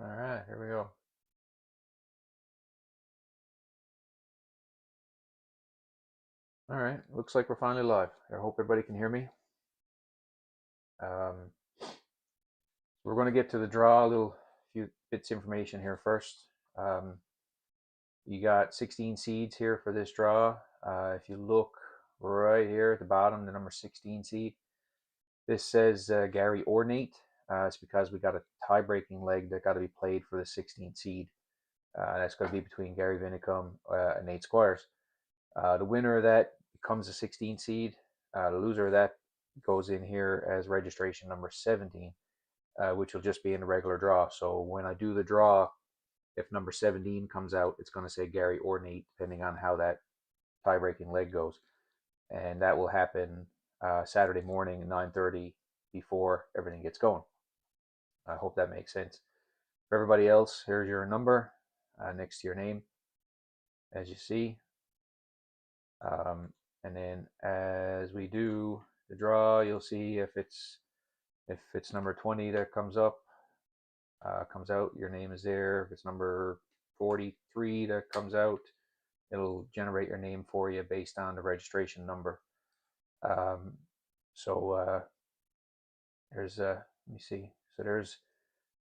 All right, here we go. All right, looks like we're finally live. I hope everybody can hear me. Um, we're going to get to the draw, a little few bits of information here first. Um, you got 16 seeds here for this draw. If you look right here at the bottom, the number 16 seed, this says Gary or Nate. It's because we got a tie-breaking leg that got to be played for the 16 seed. That's going to be between Gary Vinicum and Nate Squires. The winner of that becomes a 16 seed. The loser of that goes in here as registration number 17, which will just be in the regular draw. So when I do the draw, if number 17 comes out, it's going to say Gary or Nate, depending on how that tie-breaking leg goes. And that will happen Saturday morning at 9:30 before everything gets going. I hope that makes sense. For everybody else, here's your number next to your name, as you see. And then as we do the draw, you'll see if it's number 20 that comes out, your name is there. If it's number 43 that comes out, it'll generate your name for you based on the registration number. So there's let me see. So there's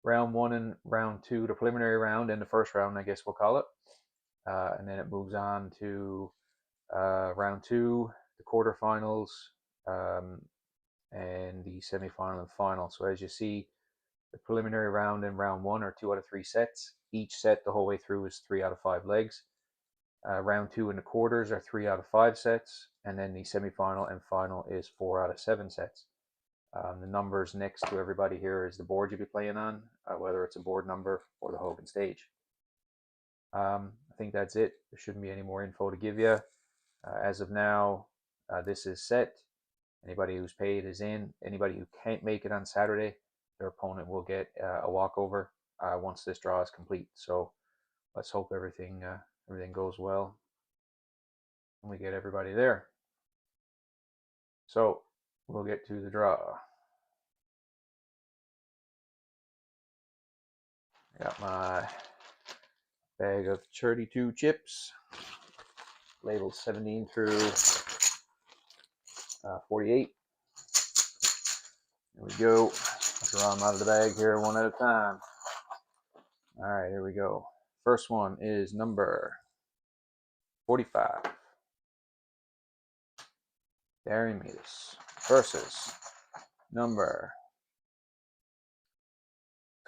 round one and round two, the preliminary round and the first round, I guess we'll call it. And then it moves on to round two, the quarterfinals, and the semifinal and final. So as you see, the preliminary round and round one are 2 out of 3 sets. Each set the whole way through is 3 out of 5 legs. Round two and the quarters are 3 out of 5 sets, and then the semifinal and final is 4 out of 7 sets. The numbers next to everybody here is the board you'll be playing on, whether it's a board number or the Hogan stage. I think that's it. There shouldn't be any more info to give you. As of now, this is set. Anybody who's paid is in. Anybody who can't make it on Saturday, their opponent will get a walkover once this draw is complete. So let's hope everything goes well and we get everybody there. So we'll get to the draw. I got my bag of 32 chips, labeled 17 through 48. There we go. I'll draw them out of the bag here one at a time. All right, here we go. First one is number 45. Darius versus number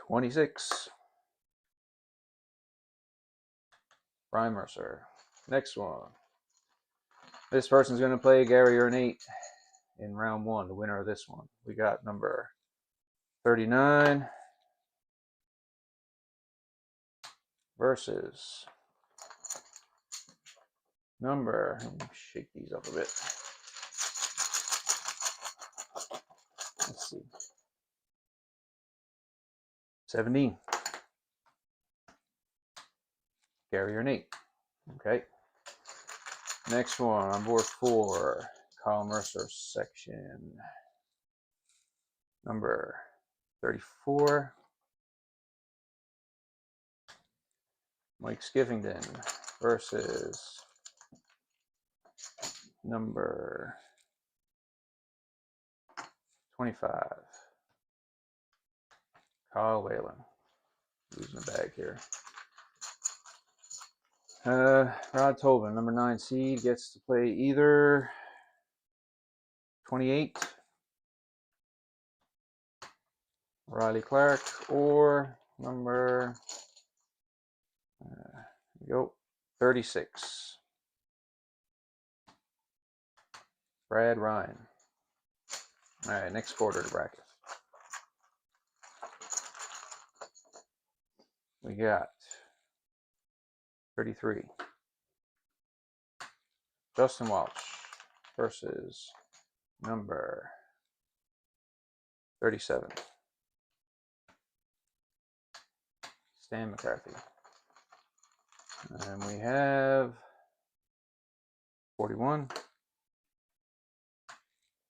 26. Brian Mercer. Next one. This person's going to play Gary or Nate in round one, the winner of this one. We got number 39 versus number, let me shake these up a bit. Let's see. 17. Gary or Nate. Okay. Next one on board 4, Kyle Mercer section. Number 34. Mike Skivington versus number 25. Kyle Whalen. Losing the bag here. Rod Tobin, number 9 seed, gets to play either 28, Riley Clark, or number 36, Brad Ryan. All right, next quarter to bracket. We got 33, Justin Walsh versus number 37, Stan McCarthy. And we have 41,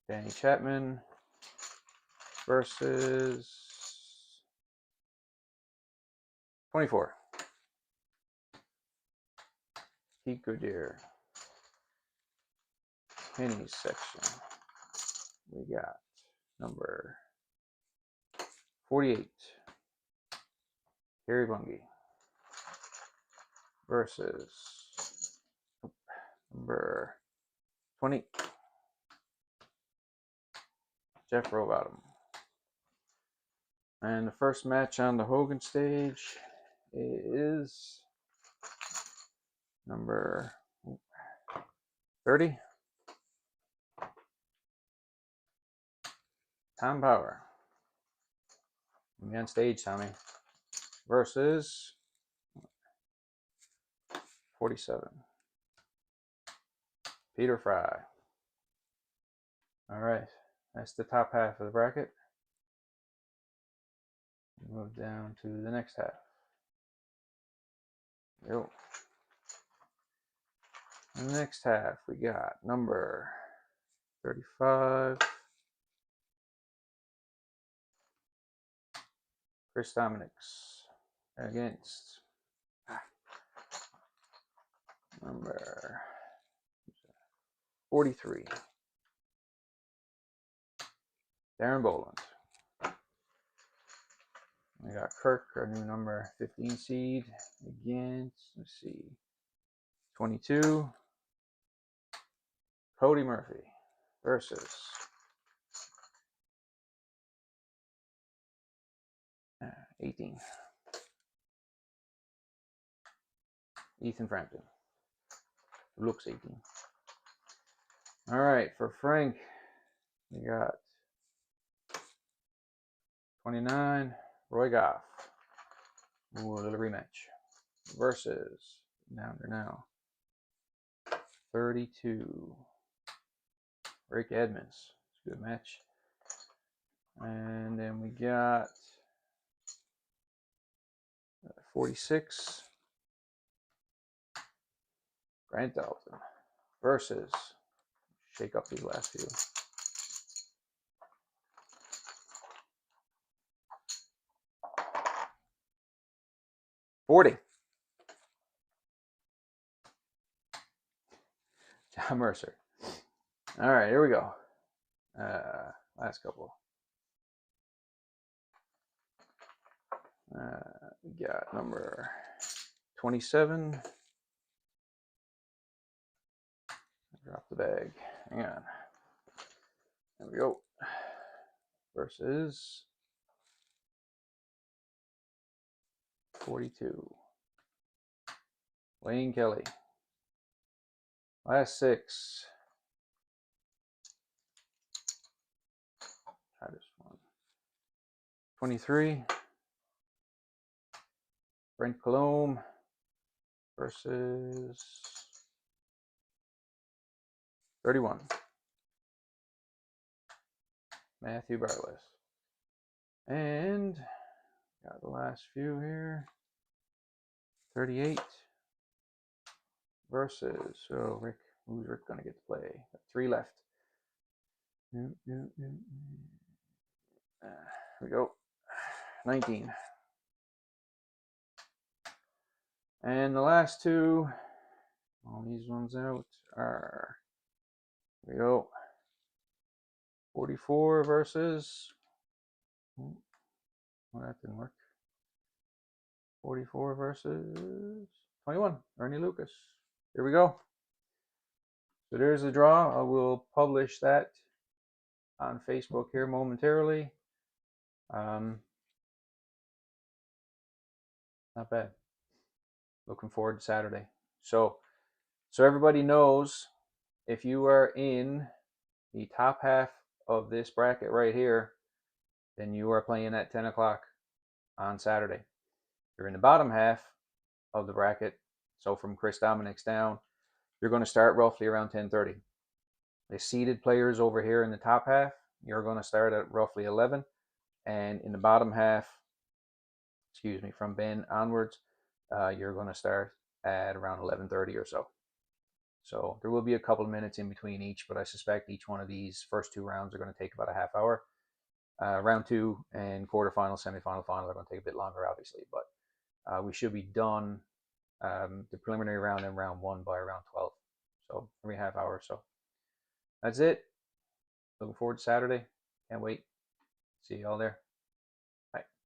Danny Chapman versus 24. Keep good deer. Pennies section. We got number 48. Gary Bungie versus number 20. Jeff Rowbottom. And the first match on the Hogan stage is number 30. Tom Power. On stage, Tommy. Versus 47. Peter Fry. All right. That's the top half of the bracket. Move down to the next half. Yo. In the next half, we got number 35. Chris Dominics against number 43. Darren Boland. We got Kirk, our new number 15 seed, against, let's see, 22. Cody Murphy versus 18. Ethan Frampton, who looks 18. All right, for Frank, we got 29. Roy Goff. Ooh, a little rematch. Versus, down to now, 32. Rick Edmonds. It's a good match. And then we got 46. Grant Dalton versus, shake up these last few. 40. John Mercer. All right, here we go. Last couple. We got number 27. Drop the bag. Hang on. There we go. Versus 42. Wayne Kelly. Last 6. Try this one. 23. Brent Colombe versus 31. Matthew Bartless. And got the last few here. 38 versus, so Rick, who's Rick gonna get to play? Got 3 left. Here we go. 19. And the last 2, all these ones out are, here we go. 44 versus, well, that didn't work. 44 versus 21, Ernie Lucas. Here we go. So there's the draw. I will publish that on Facebook here momentarily. Not bad. Looking forward to Saturday. So everybody knows, if you are in the top half of this bracket right here, then you are playing at 10 o'clock on Saturday. If you're in the bottom half of the bracket, so from Chris Dominic's down, you're going to start roughly around 10:30. The seeded players over here in the top half, you're going to start at roughly 11. And in the bottom half, excuse me, from Ben onwards, you're going to start at around 11:30 or so. So there will be a couple of minutes in between each, but I suspect each one of these first 2 rounds are going to take about a half hour. Round 2 and quarterfinal, semifinal, final are going to take a bit longer, obviously. But We should be done the preliminary round and round 1 by around 12. So 3.5 hours. So that's it. Looking forward to Saturday. Can't wait. See you all there. Bye.